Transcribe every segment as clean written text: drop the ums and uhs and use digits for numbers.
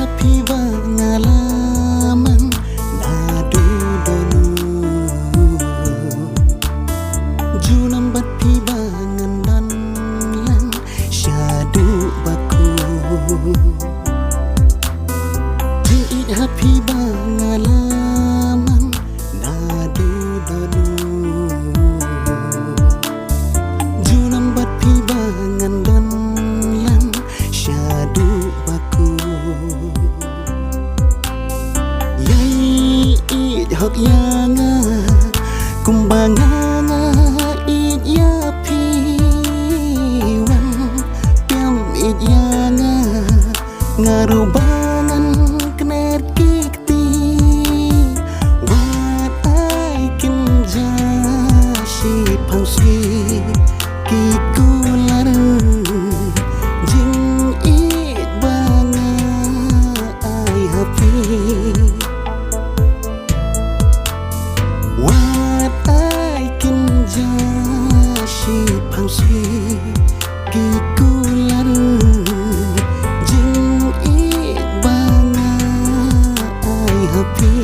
happy pengalaman nadu dulu junam bati bangan dan lan syadu baku jinit happy pengalaman nadu dulu junam bati bangan dan lan syadu baku yai it hok yanga kumbanganga it ya piwan piam it yanga ngarubangan kner kikti what I can jashi pangsi kikular jing it banga I happy what I can jashi pangsi kikular jing it banga I happy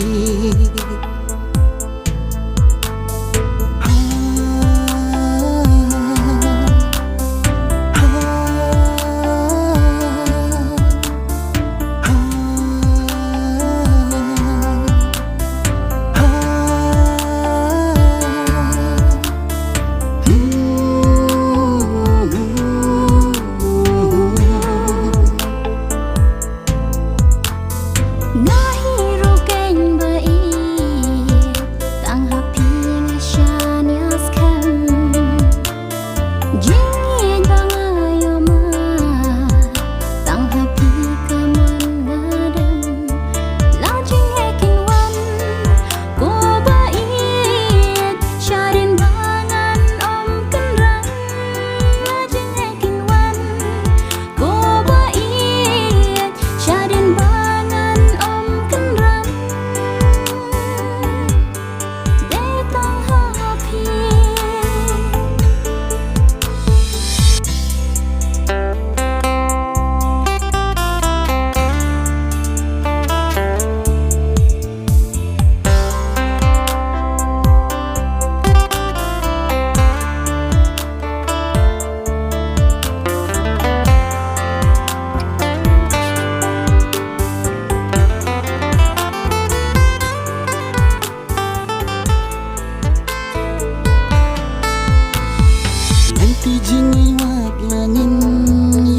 Jingi wat langin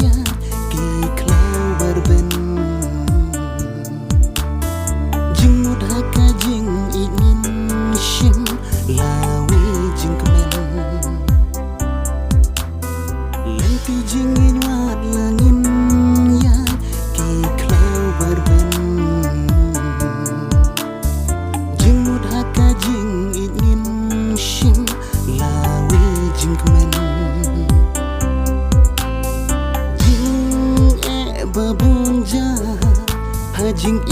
ya ki klaubar ben jing udhaka jing ingin shim lawi jing kemen lanti jingi wat langin ya ki klaubar ben jing udhaka jing ingin shim lawi jing kemen babunja hajing